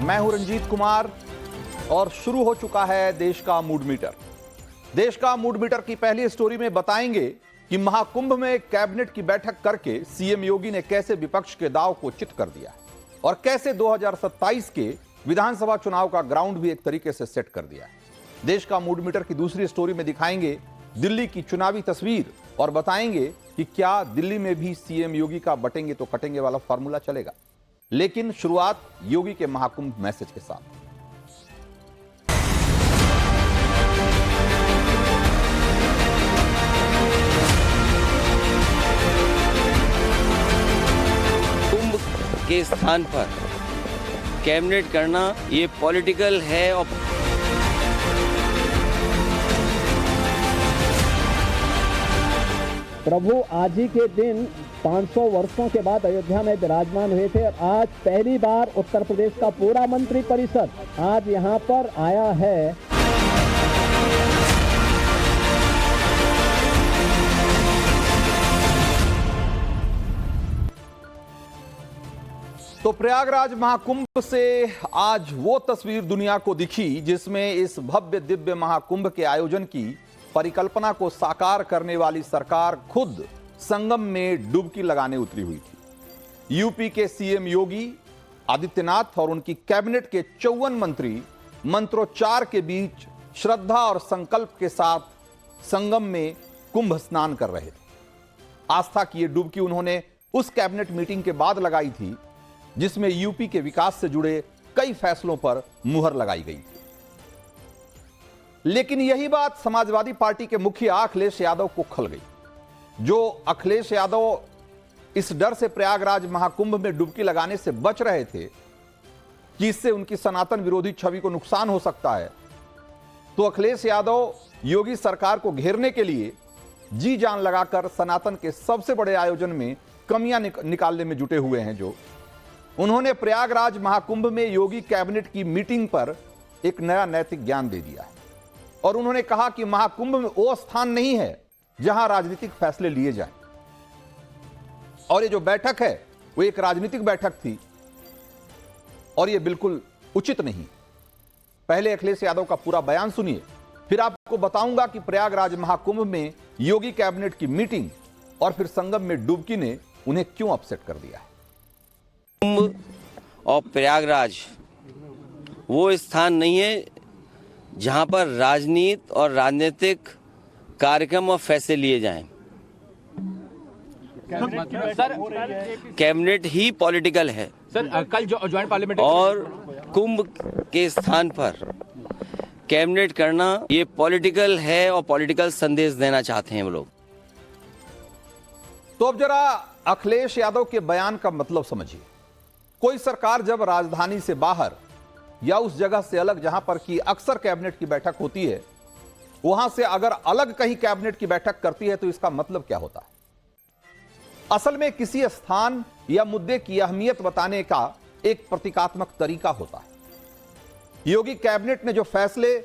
मैं हूं रंजीत कुमार और शुरू हो चुका है देश का मूड मीटर। देश का मूड मीटर की पहली स्टोरी में बताएंगे कि महाकुंभ में कैबिनेट की बैठक करके सीएम योगी ने कैसे विपक्ष के दांव को चित कर दिया और कैसे 2027 के विधानसभा चुनाव का ग्राउंड भी एक तरीके से सेट कर दिया है। देश का मूड मीटर की दूसरी स्टोरी में दिखाएंगे दिल्ली की चुनावी तस्वीर और बताएंगे कि क्या दिल्ली में भी सीएम योगी का बटेंगे तो कटेंगे वाला फॉर्मूला चलेगा। लेकिन शुरुआत योगी के महाकुंभ मैसेज के साथ। कुंभ के स्थान पर कैबिनेट करना ये पॉलिटिकल है और प्रभु आज ही के दिन 500 वर्षों के बाद अयोध्या में विराजमान हुए थे और आज पहली बार उत्तर प्रदेश का पूरा मंत्री परिषद आज यहाँ पर आया है। तो प्रयागराज महाकुंभ से आज वो तस्वीर दुनिया को दिखी जिसमें इस भव्य दिव्य महाकुंभ के आयोजन की परिकल्पना को साकार करने वाली सरकार खुद संगम में डुबकी लगाने उतरी हुई थी। यूपी के सीएम योगी आदित्यनाथ और उनकी कैबिनेट के 54 मंत्री मंत्रोच्चार के बीच श्रद्धा और संकल्प के साथ संगम में कुंभ स्नान कर रहे थे। आस्था की ये डुबकी उन्होंने उस कैबिनेट मीटिंग के बाद लगाई थी जिसमें यूपी के विकास से जुड़े कई फैसलों पर मुहर लगाई गई थी। लेकिन यही बात समाजवादी पार्टी के मुखिया अखिलेश यादव को खल गई। जो अखिलेश यादव इस डर से प्रयागराज महाकुंभ में डुबकी लगाने से बच रहे थे कि इससे उनकी सनातन विरोधी छवि को नुकसान हो सकता है, तो अखिलेश यादव योगी सरकार को घेरने के लिए जी जान लगाकर सनातन के सबसे बड़े आयोजन में कमियां निकालने में जुटे हुए हैं। जो उन्होंने प्रयागराज महाकुंभ में योगी कैबिनेट की मीटिंग पर एक नया नैतिक ज्ञान दे दिया है और उन्होंने कहा कि महाकुंभ में वो स्थान नहीं है जहां राजनीतिक फैसले लिए जाएं और ये जो बैठक है वो एक राजनीतिक बैठक थी और ये बिल्कुल उचित नहीं। पहले अखिलेश यादव का पूरा बयान सुनिए, फिर आपको बताऊंगा कि प्रयागराज महाकुंभ में योगी कैबिनेट की मीटिंग और फिर संगम में डुबकी ने उन्हें क्यों अपसेट कर दिया है। कुंभ और प्रयागराज वो स्थान नहीं है जहां पर राजनीति और राजनीतिक कार्यक्रम और फैसले लिए जाएं। कैबिनेट ही पॉलिटिकल है सर। कल जो ज्वाइंट पार्लियामेंट और कुंभ के स्थान पर कैबिनेट करना ये पॉलिटिकल है और पॉलिटिकल संदेश देना चाहते हैं वो लोग। तो अब जरा अखिलेश यादव के बयान का मतलब समझिए। कोई सरकार जब राजधानी से बाहर या उस जगह से अलग जहां पर की अक्सर कैबिनेट की बैठक होती है वहां से अगर अलग कहीं कैबिनेट की बैठक करती है तो इसका मतलब क्या होता है। असल में किसी स्थान या मुद्दे की अहमियत बताने का एक प्रतीकात्मक तरीका होता है। योगी कैबिनेट ने जो फैसले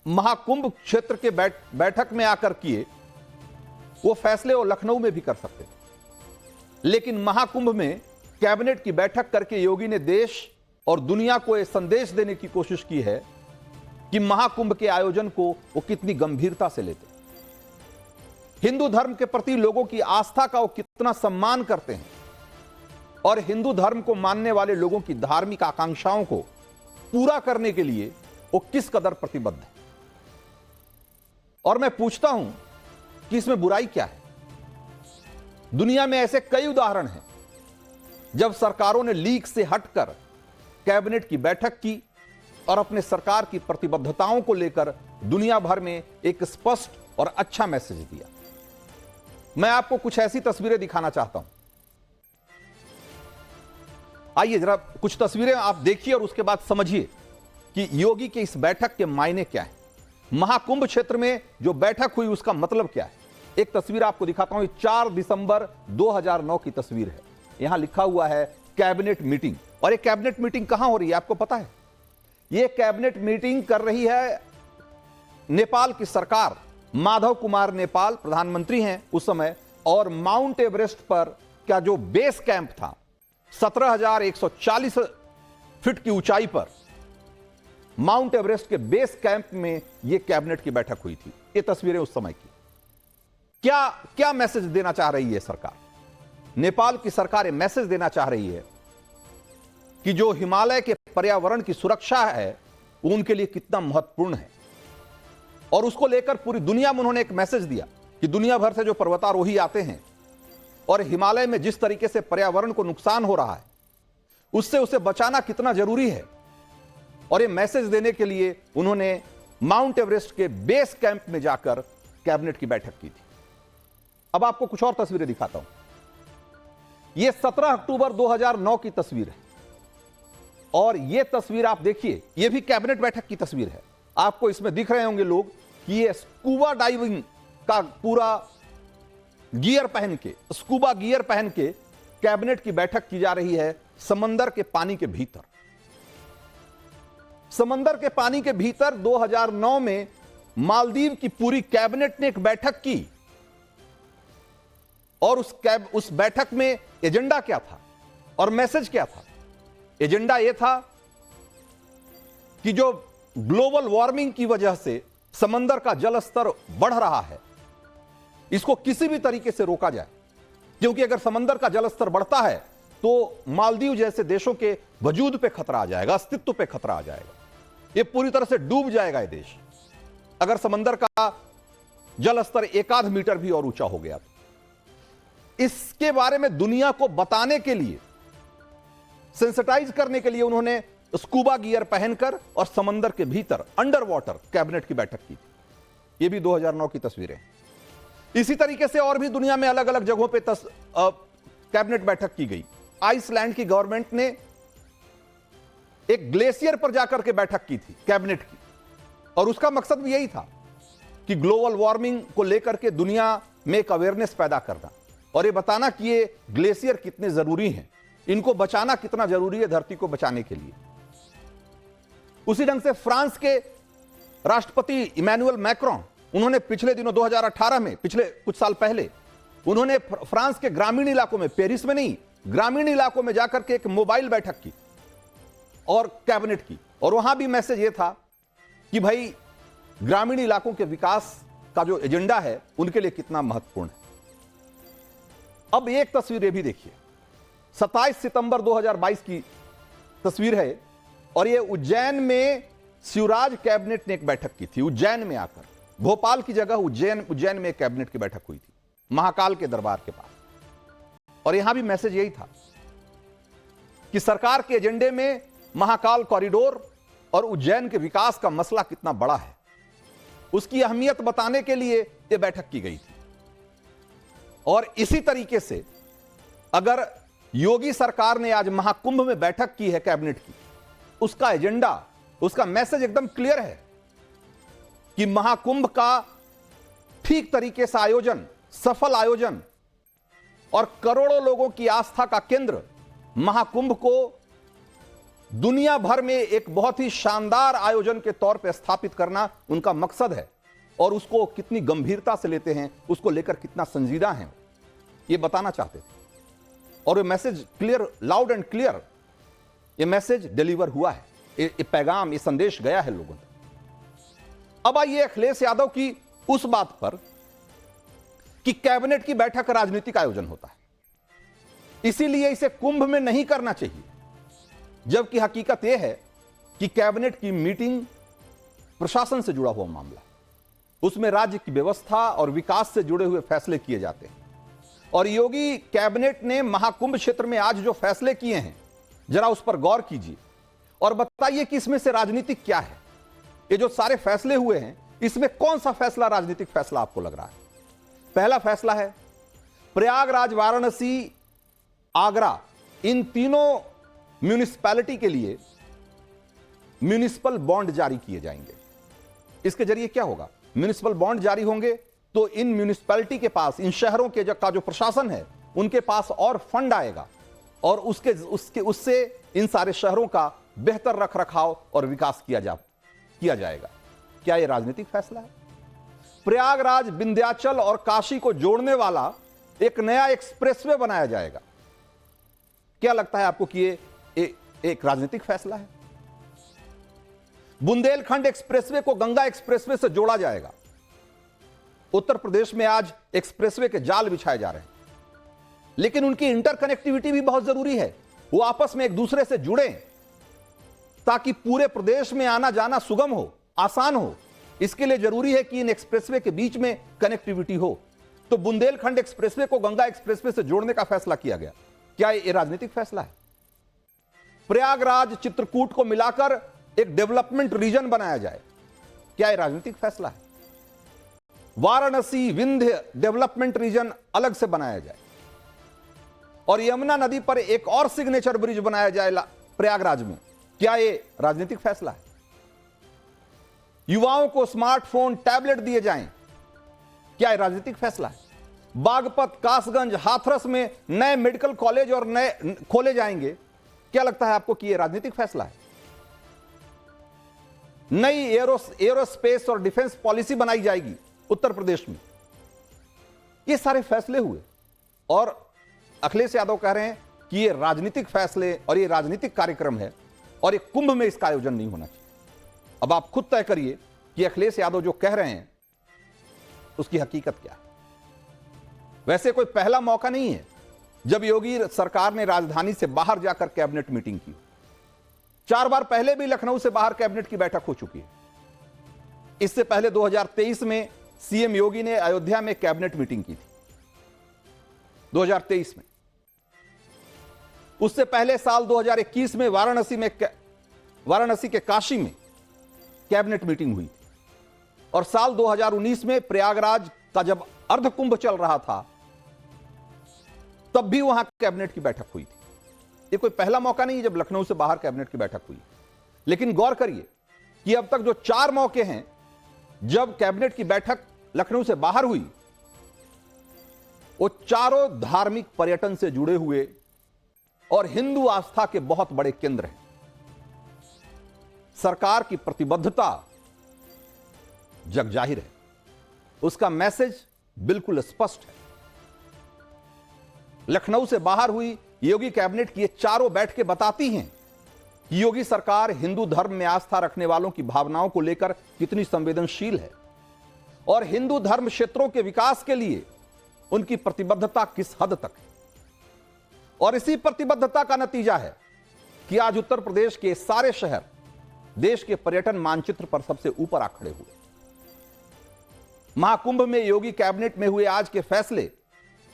महाकुंभ क्षेत्र के बैठक में आकर किए वो फैसले वो लखनऊ में भी कर सकते थे, लेकिन महाकुंभ में कैबिनेट की बैठक करके योगी ने देश और दुनिया को यह संदेश देने की कोशिश की है कि महाकुंभ के आयोजन को वो कितनी गंभीरता से लेते, हिंदू धर्म के प्रति लोगों की आस्था का वो कितना सम्मान करते हैं और हिंदू धर्म को मानने वाले लोगों की धार्मिक आकांक्षाओं को पूरा करने के लिए वो किस कदर प्रतिबद्ध है। और मैं पूछता हूं कि इसमें बुराई क्या है। दुनिया में ऐसे कई उदाहरण हैं जब सरकारों ने लीक से हटकर कैबिनेट की बैठक की और अपने सरकार की प्रतिबद्धताओं को लेकर दुनिया भर में एक स्पष्ट और अच्छा मैसेज दिया। मैं आपको कुछ ऐसी तस्वीरें दिखाना चाहता हूं। आइए जरा कुछ तस्वीरें आप देखिए और उसके बाद समझिए कि योगी के इस बैठक के मायने क्या है, महाकुंभ क्षेत्र में जो बैठक हुई उसका मतलब क्या है। एक तस्वीर आपको दिखाता हूं। 4 दिसंबर 2009 की तस्वीर है। यहां लिखा हुआ है कैबिनेट मीटिंग। और ये कैबिनेट मीटिंग कहां हो रही है आपको पता है? ये कैबिनेट मीटिंग कर रही है नेपाल की सरकार। माधव कुमार नेपाल प्रधानमंत्री हैं उस समय और माउंट एवरेस्ट पर का जो बेस कैंप था 17,140 फीट की ऊंचाई पर माउंट एवरेस्ट के बेस कैंप में यह कैबिनेट की बैठक हुई थी। ये तस्वीरें उस समय की। क्या क्या मैसेज देना चाह रही है सरकार? नेपाल की सरकार यह मैसेज देना चाह रही है कि जो हिमालय के पर्यावरण की सुरक्षा है वो उनके लिए कितना महत्वपूर्ण है, और उसको लेकर पूरी दुनिया में उन्होंने एक मैसेज दिया कि दुनिया भर से जो पर्वतारोही आते हैं और हिमालय में जिस तरीके से पर्यावरण को नुकसान हो रहा है उससे उसे बचाना कितना जरूरी है। और ये मैसेज देने के लिए उन्होंने माउंट एवरेस्ट के बेस कैंप में जाकर कैबिनेट की बैठक की थी। अब आपको कुछ और तस्वीरें दिखाता हूं। यह 17 अक्टूबर 2009 की तस्वीर है, और यह तस्वीर आप देखिए, यह भी कैबिनेट बैठक की तस्वीर है। आपको इसमें दिख रहे होंगे लोग कि ये स्कूबा डाइविंग का पूरा गियर पहन के, स्कूबा गियर पहन के कैबिनेट की बैठक की जा रही है समंदर के पानी के भीतर। समंदर के पानी के भीतर 2009 में मालदीव की पूरी कैबिनेट ने एक बैठक की, और उस बैठक में एजेंडा क्या था और मैसेज क्या था? एजेंडा यह था कि जो ग्लोबल वार्मिंग की वजह से समंदर का जल स्तर बढ़ रहा है, इसको किसी भी तरीके से रोका जाए, क्योंकि अगर समंदर का जल स्तर बढ़ता है तो मालदीव जैसे देशों के वजूद पे खतरा आ जाएगा, अस्तित्व पे खतरा आ जाएगा। ये पूरी तरह से डूब जाएगा ये देश अगर समंदर का जल स्तर 1-8 मीटर भी और ऊंचा हो गया तो। इसके बारे में दुनिया को बताने के लिए, सेंसिटाइज करने के लिए उन्होंने स्कूबा गियर पहनकर और समंदर के भीतर अंडर वाटर कैबिनेट की बैठक की थी। यह भी 2009 की तस्वीरें। इसी तरीके से और भी दुनिया में अलग अलग जगहों पे कैबिनेट बैठक की गई। आइसलैंड की गवर्नमेंट ने एक ग्लेशियर पर जाकर के बैठक की थी कैबिनेट की, और उसका मकसद भी यही था कि ग्लोबल वार्मिंग को लेकर के दुनिया में एक अवेयरनेस पैदा करना और ये बताना कि ये ग्लेशियर कितने जरूरी हैं, इनको बचाना कितना जरूरी है धरती को बचाने के लिए। उसी ढंग से फ्रांस के राष्ट्रपति इमैनुअल मैक्रोन, उन्होंने पिछले दिनों 2018 में, पिछले कुछ साल पहले, उन्होंने फ्रांस के ग्रामीण इलाकों में, पेरिस में नहीं, ग्रामीण इलाकों में जाकर के एक मोबाइल बैठक की और कैबिनेट की, और वहां भी मैसेज यह था कि भाई ग्रामीण इलाकों के विकास का जो एजेंडा है उनके लिए कितना महत्वपूर्ण है। अब एक तस्वीर भी देखिए, 27 सितंबर 2022 की तस्वीर है, और यह उज्जैन में शिवराज कैबिनेट ने एक बैठक की थी। उज्जैन में आकर, भोपाल की जगह उज्जैन में एक कैबिनेट की बैठक हुई थी महाकाल के दरबार के पास, और यहां भी मैसेज यही था कि सरकार के एजेंडे में महाकाल कॉरिडोर और उज्जैन के विकास का मसला कितना बड़ा है, उसकी अहमियत बताने के लिए यह बैठक की गई थी। और इसी तरीके से अगर योगी सरकार ने आज महाकुंभ में बैठक की है कैबिनेट की, उसका एजेंडा, उसका मैसेज एकदम क्लियर है कि महाकुंभ का ठीक तरीके से आयोजन, सफल आयोजन और करोड़ों लोगों की आस्था का केंद्र महाकुंभ को दुनिया भर में एक बहुत ही शानदार आयोजन के तौर पर स्थापित करना उनका मकसद है, और उसको कितनी गंभीरता से लेते हैं, उसको लेकर कितना संजीदा हैं, ये बताना चाहते थे। और ये message clear, loud and clear, ये मैसेज डिलीवर हुआ है, ये पैगाम, ये संदेश गया है लोगों तक। अब आइए अखिलेश यादव की उस बात पर कि कैबिनेट की बैठक राजनीतिक आयोजन होता है, इसीलिए इसे कुंभ में नहीं करना चाहिए, जबकि हकीकत यह है कि कैबिनेट की मीटिंग प्रशासन से जुड़ा हुआ मामला, उसमें राज्य की व्यवस्था और विकास से जुड़े हुए फैसले किए जाते हैं। और योगी कैबिनेट ने महाकुंभ क्षेत्र में आज जो फैसले किए हैं, जरा उस पर गौर कीजिए और बताइए कि इसमें से राजनीतिक क्या है। ये जो सारे फैसले हुए हैं, इसमें कौन सा फैसला राजनीतिक फैसला आपको लग रहा है? पहला फैसला है प्रयागराज, वाराणसी, आगरा, इन तीनों म्यूनिसिपैलिटी के लिए म्यूनिसिपल बॉन्ड जारी किए जाएंगे। इसके जरिए क्या होगा? म्यूनिसिपल बॉन्ड जारी होंगे तो इन म्यूनिसिपैलिटी के पास, इन शहरों के का जो प्रशासन है, उनके पास और फंड आएगा, और उससे इन सारे शहरों का बेहतर रखरखाव और विकास किया जाएगा। क्या यह राजनीतिक फैसला है? प्रयागराज, विंध्याचल और काशी को जोड़ने वाला एक नया एक्सप्रेसवे बनाया जाएगा। क्या लगता है आपको कि ये एक राजनीतिक फैसला है। बुंदेलखंड एक्सप्रेसवे को गंगा एक्सप्रेसवे से जोड़ा जाएगा। उत्तर प्रदेश में आज एक्सप्रेसवे के जाल बिछाए जा रहे हैं, लेकिन उनकी इंटरकनेक्टिविटी भी बहुत जरूरी है। वो आपस में एक दूसरे से जुड़े ताकि पूरे प्रदेश में आना जाना सुगम हो, आसान हो। इसके लिए जरूरी है कि इन एक्सप्रेसवे के बीच में कनेक्टिविटी हो। तो बुंदेलखंड एक्सप्रेसवे को गंगा एक्सप्रेसवे से जोड़ने का फैसला किया गया। क्या ये राजनीतिक फैसला है? प्रयागराज चित्रकूट को मिलाकर एक डेवलपमेंट रीजन बनाया जाए, क्या यह राजनीतिक फैसला है? वाराणसी विंध्य डेवलपमेंट रीजन अलग से बनाया जाए और यमुना नदी पर एक और सिग्नेचर ब्रिज बनाया जाए प्रयागराज में, क्या यह राजनीतिक फैसला है? युवाओं को स्मार्टफोन टैबलेट दिए जाएं, क्या यह राजनीतिक फैसला है? बागपत, कासगंज, हाथरस में नए मेडिकल कॉलेज और नए खोले जाएंगे, क्या लगता है आपको कि यह राजनीतिक फैसला है? नई एरोस्पेस और डिफेंस पॉलिसी बनाई जाएगी उत्तर प्रदेश में। ये सारे फैसले हुए और अखिलेश यादव कह रहे हैं कि ये राजनीतिक फैसले और ये राजनीतिक कार्यक्रम है और ये कुंभ में इसका आयोजन नहीं होना चाहिए। अब आप खुद तय करिए कि अखिलेश यादव जो कह रहे हैं उसकी हकीकत क्या है। वैसे कोई पहला मौका नहीं है जब योगी सरकार ने राजधानी से बाहर जाकर कैबिनेट मीटिंग की। 4 बार पहले भी लखनऊ से बाहर कैबिनेट की बैठक हो चुकी है। इससे पहले 2023 में सीएम योगी ने अयोध्या में कैबिनेट मीटिंग की थी, 2023 में। उससे पहले साल 2021 में वाराणसी के काशी में कैबिनेट मीटिंग हुई थी और साल 2019 में प्रयागराज का जब अर्ध कुंभ चल रहा था तब भी वहां कैबिनेट की बैठक हुई थी। ये कोई पहला मौका नहीं है जब लखनऊ से बाहर कैबिनेट की बैठक हुई। लेकिन गौर करिए कि अब तक जो 4 मौके हैं जब कैबिनेट की बैठक लखनऊ से बाहर हुई, वो चारों धार्मिक पर्यटन से जुड़े हुए और हिंदू आस्था के बहुत बड़े केंद्र हैं। सरकार की प्रतिबद्धता जग जाहिर है, उसका मैसेज बिल्कुल स्पष्ट है। लखनऊ से बाहर हुई योगी कैबिनेट की ये चारों बैठकें बताती हैं कि योगी सरकार हिंदू धर्म में आस्था रखने वालों की भावनाओं को लेकर कितनी संवेदनशील है और हिंदू धर्म क्षेत्रों के विकास के लिए उनकी प्रतिबद्धता किस हद तक है। और इसी प्रतिबद्धता का नतीजा है कि आज उत्तर प्रदेश के सारे शहर देश के पर्यटन मानचित्र पर सबसे ऊपर आ खड़े हुए। महाकुंभ में योगी कैबिनेट में हुए आज के फैसले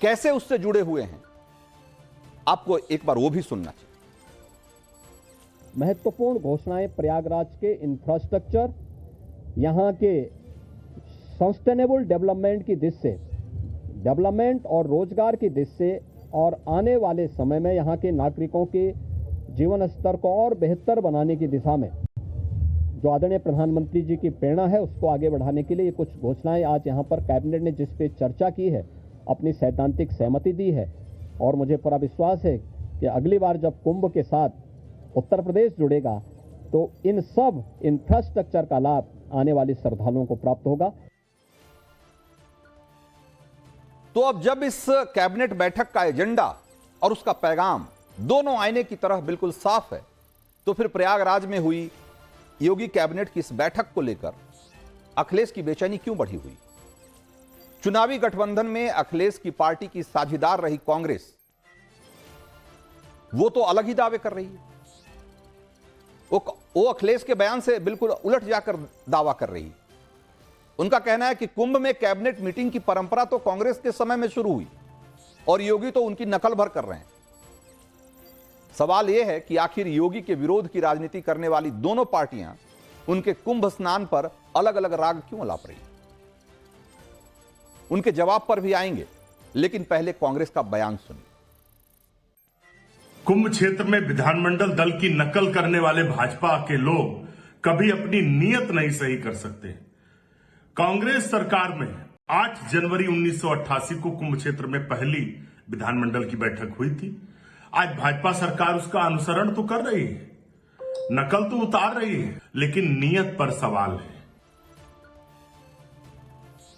कैसे उससे जुड़े हुए हैं, आपको एक बार वो भी सुनना चाहिए। महत्वपूर्ण घोषणाएं प्रयागराज के इंफ्रास्ट्रक्चर, यहां के सस्टेनेबल डेवलपमेंट की दिशा से, डेवलपमेंट और रोजगार की दिशा से और आने वाले समय में यहां के नागरिकों के जीवन स्तर को और बेहतर बनाने की दिशा में जो आदरणीय प्रधानमंत्री जी की प्रेरणा है उसको आगे बढ़ाने के लिए ये कुछ घोषणाएं आज यहां पर कैबिनेट ने जिस पे चर्चा की है, अपनी सैद्धांतिक सहमति दी है। और मुझे पूरा विश्वास है कि अगली बार जब कुंभ के साथ उत्तर प्रदेश जुड़ेगा तो इन सब इंफ्रास्ट्रक्चर का लाभ आने वाले श्रद्धालुओं को प्राप्त होगा। तो अब जब इस कैबिनेट बैठक का एजेंडा और उसका पैगाम दोनों आईने की तरह बिल्कुल साफ है, तो फिर प्रयागराज में हुई योगी कैबिनेट की इस बैठक को लेकर अखिलेश की बेचैनी क्यों बढ़ी हुई? चुनावी गठबंधन में अखिलेश की पार्टी की साझीदार रही कांग्रेस, वो तो अलग ही दावे कर रही है। वो अखिलेश के बयान से बिल्कुल उलट जाकर दावा कर रही है। उनका कहना है कि कुंभ में कैबिनेट मीटिंग की परंपरा तो कांग्रेस के समय में शुरू हुई और योगी तो उनकी नकल भर कर रहे हैं। सवाल यह है कि आखिर योगी के विरोध की राजनीति करने वाली दोनों पार्टियां उनके कुंभ स्नान पर अलग अलग राग क्यों अलाप रही? उनके जवाब पर भी आएंगे, लेकिन पहले कांग्रेस का बयान सुनिए। कुंभ क्षेत्र में विधानमंडल दल की नकल करने वाले भाजपा के लोग कभी अपनी नीयत नहीं सही कर सकते। कांग्रेस सरकार में 8 जनवरी 1988 को कुंभ क्षेत्र में पहली विधानमंडल की बैठक हुई थी। आज भाजपा सरकार उसका अनुसरण तो कर रही है, नकल तो उतार रही है, लेकिन नीयत पर सवाल है।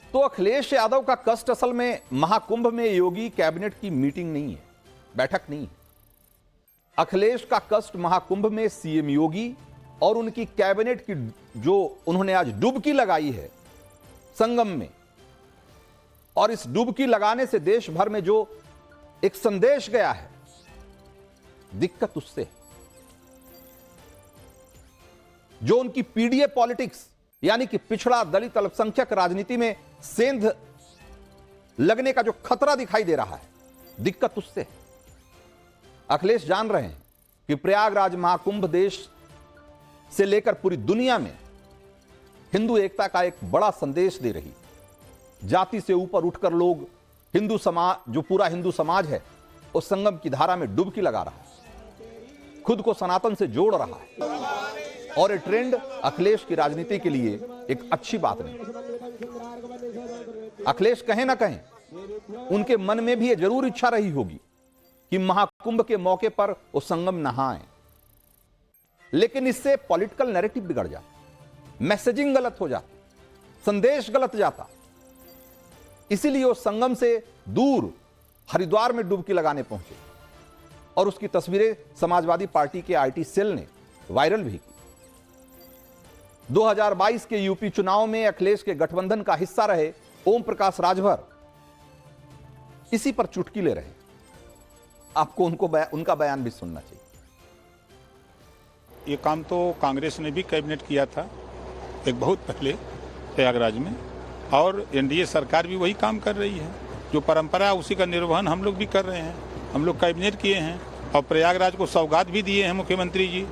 तो अखिलेश यादव का कष्ट असल में महाकुंभ में योगी कैबिनेट की मीटिंग नहीं है, बैठक नहीं है। अखिलेश का कष्ट महाकुंभ में सीएम योगी और उनकी कैबिनेट की जो उन्होंने आज डुबकी लगाई है संगम में, और इस डुबकी लगाने से देश भर में जो एक संदेश गया है, दिक्कत उससे है। जो उनकी पीडीए पॉलिटिक्स यानी कि पिछड़ा दलित अल्पसंख्यक राजनीति में सेंध लगने का जो खतरा दिखाई दे रहा है, दिक्कत उससे है। अखिलेश जान रहे हैं कि प्रयागराज महाकुंभ देश से लेकर पूरी दुनिया में हिंदू एकता का एक बड़ा संदेश दे रही। जाति से ऊपर उठकर लोग हिंदू समाज, जो पूरा हिंदू समाज है, उस संगम की धारा में डुबकी लगा रहा है, खुद को सनातन से जोड़ रहा है, और ये ट्रेंड अखिलेश की राजनीति के लिए एक अच्छी बात नहीं। अखिलेश कहें ना कहें, उनके मन में भी ये जरूर इच्छा रही होगी कि महाकुंभ के मौके पर वो संगम नहाएं, लेकिन इससे पॉलिटिकल नैरेटिव बिगड़ जाता, मैसेजिंग गलत हो जाती, संदेश गलत जाता। इसीलिए वो संगम से दूर हरिद्वार में डुबकी लगाने पहुंचे, और उसकी तस्वीरें समाजवादी पार्टी के आईटी सेल ने वायरल भी की। 2022 के यूपी चुनाव में अखिलेश के गठबंधन का हिस्सा रहे ओम प्रकाश राजभर इसी पर चुटकी ले रहे हैं। आपको उनका बयान भी सुनना चाहिए। ये काम तो कांग्रेस ने भी कैबिनेट किया था एक बहुत पहले प्रयागराज में, और एनडीए सरकार भी वही काम कर रही है। जो परंपरा है उसी का निर्वहन हम लोग भी कर रहे हैं। हम लोग कैबिनेट किए हैं और प्रयागराज को सौगात भी दिए हैं मुख्यमंत्री जी।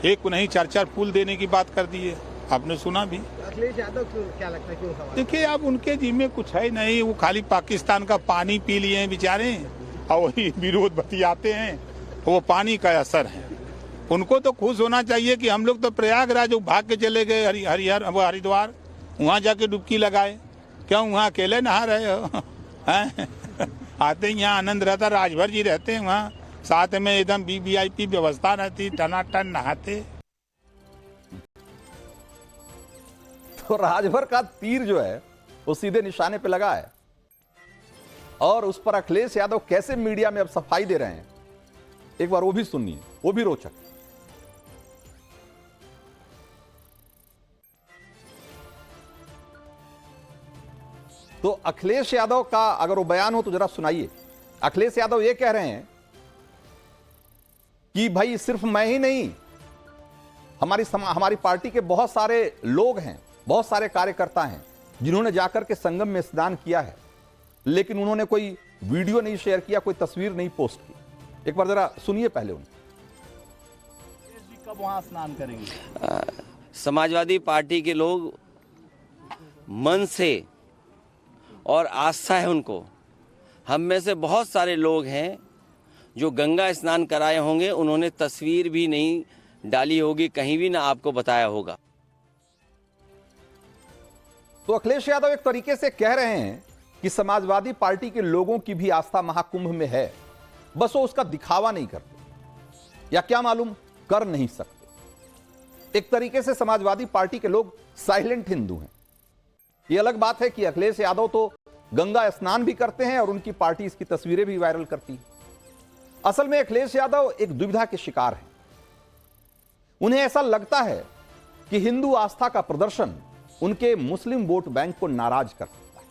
एक को नहीं 4-4 पुल देने की बात कर दी है, आपने सुना भी। अखिलेश यादव क्या लगता है, क्यों सवाल? देखिए, अब उनके जी में कुछ है नहीं, वो खाली पाकिस्तान का पानी पी लिए हैं बेचारे, और वही विरोध बतियाते हैं। वो पानी का असर है। उनको तो खुश होना चाहिए कि हम लोग तो प्रयागराज भाग के चले गए हरिद्वार, वहाँ जाके डुबकी लगाए। क्यों वहाँ अकेले नहा रहे हो? आते ही यहाँ आनंद रहता, राजभर जी रहते हैं वहाँ, साथ में एकदम वीवीआईपी व्यवस्था रहती, टनाटन नहाते। तो राजभर का तीर जो है वो सीधे निशाने पे लगा है, और उस पर अखिलेश यादव कैसे मीडिया में अब सफाई दे रहे हैं, एक बार वो भी सुनिए, वो भी रोचक। तो अखिलेश यादव का अगर वो बयान हो तो जरा सुनाइए। अखिलेश यादव ये कह रहे हैं कि भाई सिर्फ मैं ही नहीं, हमारी पार्टी के बहुत सारे लोग हैं, बहुत सारे कार्यकर्ता हैं जिन्होंने जाकर के संगम में स्नान किया है, लेकिन उन्होंने कोई वीडियो नहीं शेयर किया, कोई तस्वीर नहीं पोस्ट की। एक बार जरा सुनिए पहले उन्हें। कब वहां स्नान करेंगे? समाजवादी पार्टी के लोग मन से और आस्था है उनको। हम में से बहुत सारे लोग हैं जो गंगा स्नान कराए होंगे, उन्होंने तस्वीर भी नहीं डाली होगी, कहीं भी ना आपको बताया होगा। तो अखिलेश यादव एक तरीके से कह रहे हैं कि समाजवादी पार्टी के लोगों की भी आस्था महाकुंभ में है, बस वो उसका दिखावा नहीं करते, या क्या मालूम कर नहीं सकते। एक तरीके से समाजवादी पार्टी के लोग साइलेंट हिंदू हैं। यह अलग बात है कि अखिलेश यादव तो गंगा स्नान भी करते हैं और उनकी पार्टी इसकी तस्वीरें भी वायरल करती है। असल में अखिलेश यादव एक दुविधा के शिकार हैं। उन्हें ऐसा लगता है कि हिंदू आस्था का प्रदर्शन उनके मुस्लिम वोट बैंक को नाराज कर सकता है।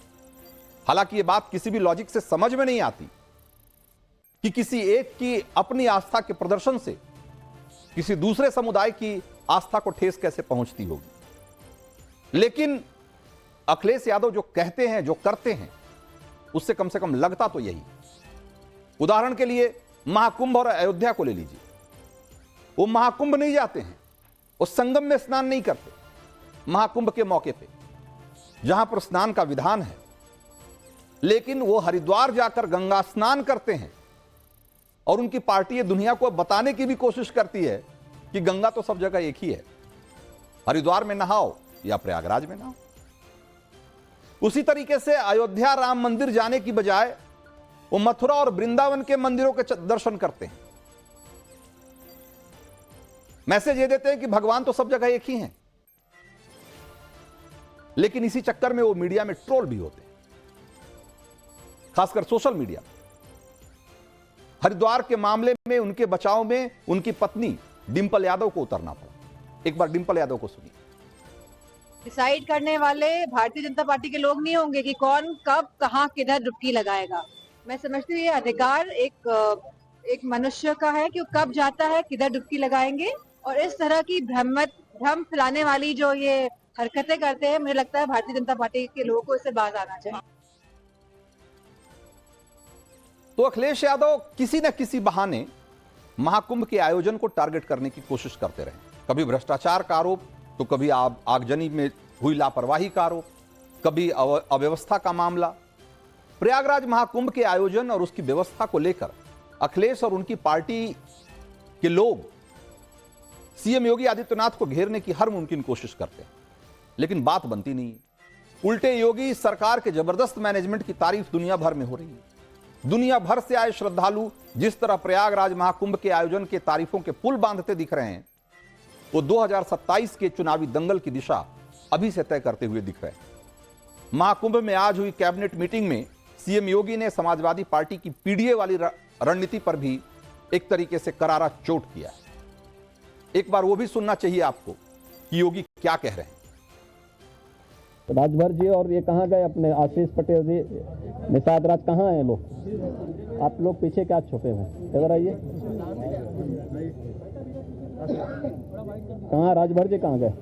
हालांकि यह बात किसी भी लॉजिक से समझ में नहीं आती कि किसी एक की अपनी आस्था के प्रदर्शन से किसी दूसरे समुदाय की आस्था को ठेस कैसे पहुंचती होगी। लेकिन अखिलेश यादव जो कहते हैं, जो करते हैं, उससे कम से कम लगता तो यही। उदाहरण के लिए महाकुंभ और अयोध्या को ले लीजिए। वो महाकुंभ नहीं जाते हैं, वो संगम में स्नान नहीं करते महाकुंभ के मौके पे, जहां पर स्नान का विधान है, लेकिन वो हरिद्वार जाकर गंगा स्नान करते हैं। और उनकी पार्टी दुनिया को बताने की भी कोशिश करती है कि गंगा तो सब जगह एक ही है, हरिद्वार में नहाओ या प्रयागराज में नहाओ। उसी तरीके से अयोध्या राम मंदिर जाने की बजाय वो मथुरा और वृंदावन के मंदिरों के दर्शन करते हैं। मैसेज ये देते हैं कि भगवान तो सब जगह एक ही हैं, लेकिन इसी चक्कर में वो मीडिया में ट्रोल भी होते हैं, खासकर सोशल मीडिया। हरिद्वार के मामले में उनके बचाव में उनकी पत्नी डिंपल यादव को उतरना पड़ा। एक बार डिंपल यादव को सुनिए। डिसाइड करने वाले भारतीय जनता पार्टी के लोग नहीं होंगे कि कौन कब कहां किधर डुबकी लगाएगा। मैं समझती हूँ ये अधिकार एक मनुष्य का है कि वो कब जाता है, किधर डुबकी लगाएंगे। और इस तरह की भ्रम फैलाने वाली जो ये हरकतें करते हैं, मुझे लगता है भारतीय जनता पार्टी के लोगों को इससे बाज आना चाहिए। तो अखिलेश यादव किसी न किसी बहाने महाकुंभ के आयोजन को टारगेट करने की कोशिश करते रहे। कभी भ्रष्टाचार का आरोप, तो कभी आगजनी में हुई लापरवाही का आरोप, कभी अव्यवस्था का मामला। प्रयागराज महाकुंभ के आयोजन और उसकी व्यवस्था को लेकर अखिलेश और उनकी पार्टी के लोग सीएम योगी आदित्यनाथ को घेरने की हर मुमकिन कोशिश करते हैं, लेकिन बात बनती नहीं है। उल्टे योगी सरकार के जबरदस्त मैनेजमेंट की तारीफ दुनिया भर में हो रही है। दुनिया भर से आए श्रद्धालु जिस तरह प्रयागराज महाकुंभ के आयोजन के तारीफों के पुल बांधते दिख रहे हैं, वो 2027 के चुनावी दंगल की दिशा अभी से तय करते हुए दिख रहे हैं। महाकुंभ में आज हुई कैबिनेट मीटिंग में सीएम योगी ने समाजवादी पार्टी की पीडीए वाली रणनीति पर भी एक तरीके से करारा चोट किया है। एक बार वो भी सुनना चाहिए आपको कि योगी क्या कह रहे हैं। राजभर जी और ये कहाँ गए अपने आशीष पटेल जी, निषाद राज कहाँ हैं लोग? आप लोग पीछे क्या छुपे हुए? इधर आइए। कहाँ राजभर जी कहाँ गए?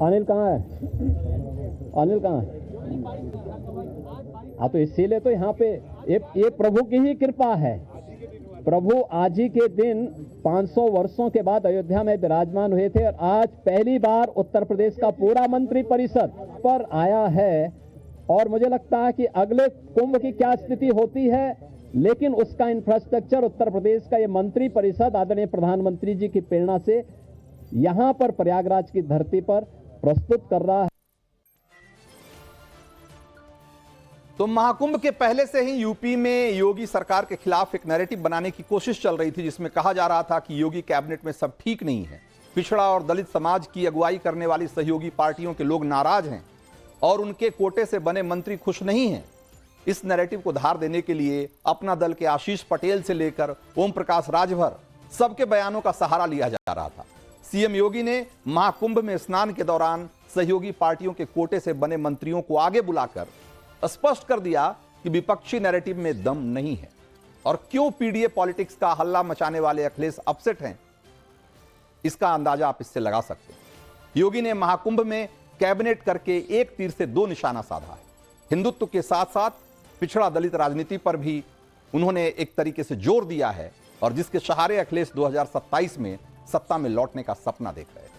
अनिल कहाँ है? अनिल कहाँ है? हाँ, तो इसीलिए तो यहाँ पे ये प्रभु की ही कृपा है। प्रभु आज ही के दिन 500 वर्षों के बाद अयोध्या में विराजमान हुए थे और आज पहली बार उत्तर प्रदेश का पूरा मंत्री परिषद पर आया है। और मुझे लगता है कि अगले कुंभ की क्या स्थिति होती है, लेकिन उसका इंफ्रास्ट्रक्चर उत्तर प्रदेश का ये मंत्री परिषद आदरणीय प्रधानमंत्री जी की प्रेरणा से यहां पर प्रयागराज की धरती पर प्रस्तुत कर रहा है। तो महाकुंभ के पहले से ही यूपी में योगी सरकार के खिलाफ एक नैरेटिव बनाने की कोशिश चल रही थी, जिसमें कहा जा रहा था कि योगी कैबिनेट में सब ठीक नहीं है, पिछड़ा और दलित समाज की अगुवाई करने वाली सहयोगी पार्टियों के लोग नाराज हैं और उनके कोटे से बने मंत्री खुश नहीं हैं। इस नैरेटिव को धार देने के लिए अपना दल के आशीष पटेल से लेकर ओम प्रकाश राजभर सबके बयानों का सहारा लिया जा रहा था। सीएम योगी ने महाकुंभ में स्नान के दौरान सहयोगी पार्टियों के कोटे से बने मंत्रियों को आगे बुलाकर स्पष्ट कर दिया कि विपक्षी नैरेटिव में दम नहीं है और क्यों पीडीए पॉलिटिक्स का हल्ला मचाने वाले अखिलेश अपसेट हैं, इसका अंदाजा आप इससे लगा सकते हैं। योगी ने महाकुंभ में कैबिनेट करके एक तीर से दो निशाना साधा है। हिंदुत्व के साथ साथ पिछड़ा दलित राजनीति पर भी उन्होंने एक तरीके से जोर दिया है और जिसके सहारे अखिलेश 2027 में सत्ता में लौटने का सपना देख रहे हैं।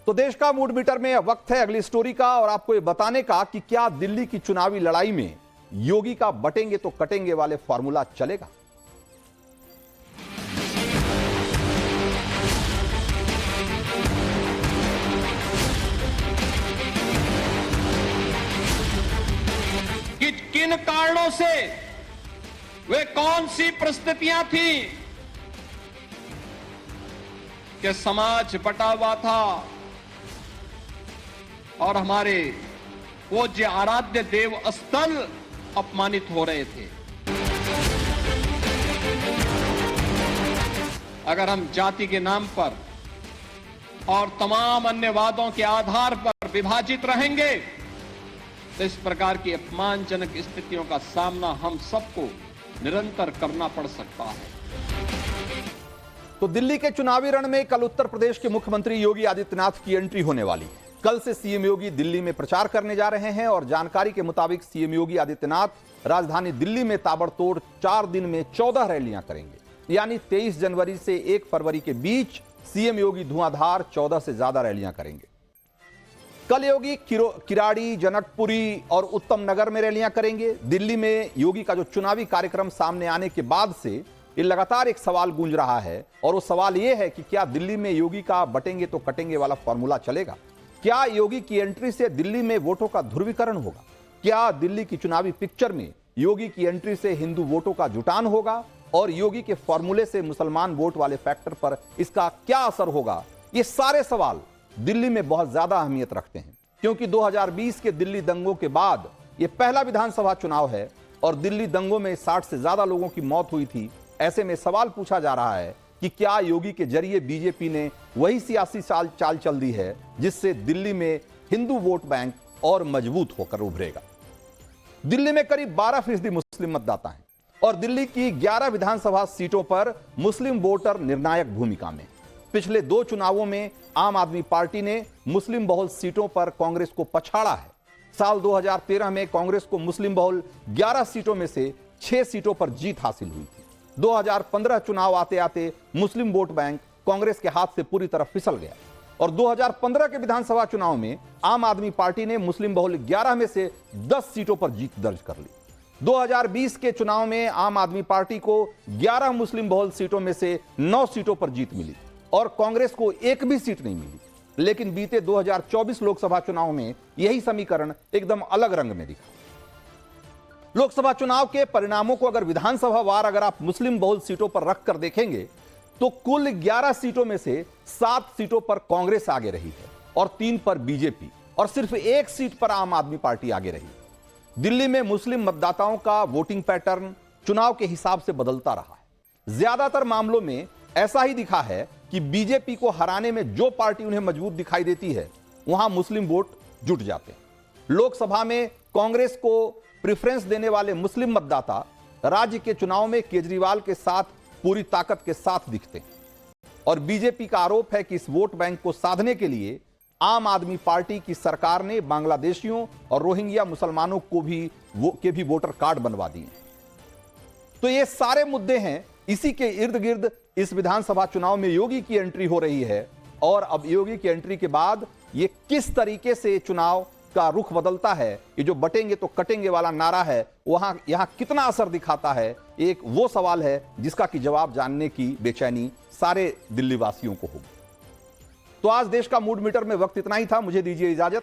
तो देश का मूड मीटर में वक्त है अगली स्टोरी का और आपको यह बताने का कि क्या दिल्ली की चुनावी लड़ाई में योगी का बटेंगे तो कटेंगे वाले फॉर्मूला चलेगा। कि किन कारणों से वे कौन सी परिस्थितियां थी कि समाज बटा हुआ था और हमारे पूज्य आराध्य देव स्थल अपमानित हो रहे थे। अगर हम जाति के नाम पर और तमाम अन्य वादों के आधार पर विभाजित रहेंगे तो इस प्रकार की अपमानजनक स्थितियों का सामना हम सबको निरंतर करना पड़ सकता है। तो दिल्ली के चुनावी रण में कल उत्तर प्रदेश के मुख्यमंत्री योगी आदित्यनाथ की एंट्री होने वाली है। कल से सीएम योगी दिल्ली में प्रचार करने जा रहे हैं और जानकारी के मुताबिक सीएम योगी आदित्यनाथ राजधानी दिल्ली में ताबड़तोड़ 4 दिन में 14 रैलियां करेंगे। यानी 23 जनवरी से 1 फरवरी के बीच सीएम योगी धुआंधार 14 से ज्यादा रैलियां करेंगे। कल योगी किराड़ी, जनकपुरी और उत्तम नगर में रैलियां करेंगे। दिल्ली में योगी का जो चुनावी कार्यक्रम सामने आने के बाद से ये लगातार एक सवाल गूंज रहा है और वो सवाल ये है कि क्या दिल्ली में योगी का बटेंगे तो कटेंगे वाला फॉर्मूला चलेगा। क्या योगी की एंट्री से दिल्ली में वोटों का ध्रुवीकरण होगा? क्या दिल्ली की चुनावी पिक्चर में योगी की एंट्री से हिंदू वोटों का जुटान होगा और योगी के फॉर्मूले से मुसलमान वोट वाले फैक्टर पर इसका क्या असर होगा? ये सारे सवाल दिल्ली में बहुत ज्यादा अहमियत रखते हैं क्योंकि 2020 के दिल्ली दंगों के बाद यह पहला विधानसभा चुनाव है और दिल्ली दंगों में 60 से ज्यादा लोगों की मौत हुई थी। ऐसे में सवाल पूछा जा रहा है कि क्या योगी के जरिए बीजेपी ने वही सियासी चाल चल दी है जिससे दिल्ली में हिंदू वोट बैंक और मजबूत होकर उभरेगा। दिल्ली में करीब 12% मुस्लिम मतदाता हैं और दिल्ली की 11 विधानसभा सीटों पर मुस्लिम वोटर निर्णायक भूमिका में। पिछले 2 चुनावों में आम आदमी पार्टी ने मुस्लिम बहुल सीटों पर कांग्रेस को पछाड़ा है। साल 2013 में कांग्रेस को मुस्लिम बहुल 11 सीटों में से 6 सीटों पर जीत हासिल हुई थी। 2015 चुनाव आते आते मुस्लिम वोट बैंक कांग्रेस के हाथ से पूरी तरह फिसल गया और 2015 के विधानसभा चुनाव में आम आदमी पार्टी ने मुस्लिम बहुल 11 में से 10 सीटों पर जीत दर्ज कर ली। 2020 के चुनाव में आम आदमी पार्टी को 11 मुस्लिम बहुल सीटों में से 9 सीटों पर जीत मिली और कांग्रेस को एक भी सीट नहीं मिली। लेकिन बीते 2024 लोकसभा चुनाव में यही समीकरण एकदम अलग रंग में दिखा। लोकसभा चुनाव के परिणामों को अगर विधानसभा वार अगर आप मुस्लिम बहुल सीटों पर रखकर देखेंगे तो कुल 11 सीटों में से 7 सीटों पर कांग्रेस आगे रही है और 3 पर बीजेपी और सिर्फ 1 सीट पर आम आदमी पार्टी आगे रही। दिल्ली में मुस्लिम मतदाताओं का वोटिंग पैटर्न चुनाव के हिसाब से बदलता रहा है। ज्यादातर मामलों में ऐसा ही दिखा है कि बीजेपी को हराने में जो पार्टी उन्हें मजबूत दिखाई देती है वहां मुस्लिम वोट जुट जाते हैं। लोकसभा में कांग्रेस को प्रेफरेंस देने वाले मुस्लिम मतदाता राज्य के चुनाव में केजरीवाल के साथ पूरी ताकत के साथ दिखते हैं और बीजेपी का आरोप है कि इस वोट बैंक को साधने के लिए आम आदमी पार्टी की सरकार ने बांग्लादेशियों और रोहिंग्या मुसलमानों को भी वोटर कार्ड बनवा दिए। तो ये सारे मुद्दे हैं। इसी के इर्द गिर्द इस विधानसभा चुनाव में योगी की एंट्री हो रही है और अब योगी की एंट्री के बाद ये किस तरीके से चुनाव का रुख बदलता है, ये जो बटेंगे तो कटेंगे वाला नारा है यहां कितना असर दिखाता है, एक वो सवाल है जिसका कि जवाब जानने की बेचैनी सारे दिल्ली वासियों को होगी। तो आज देश का मूड मीटर में वक्त इतना ही था। मुझे दीजिए इजाजत।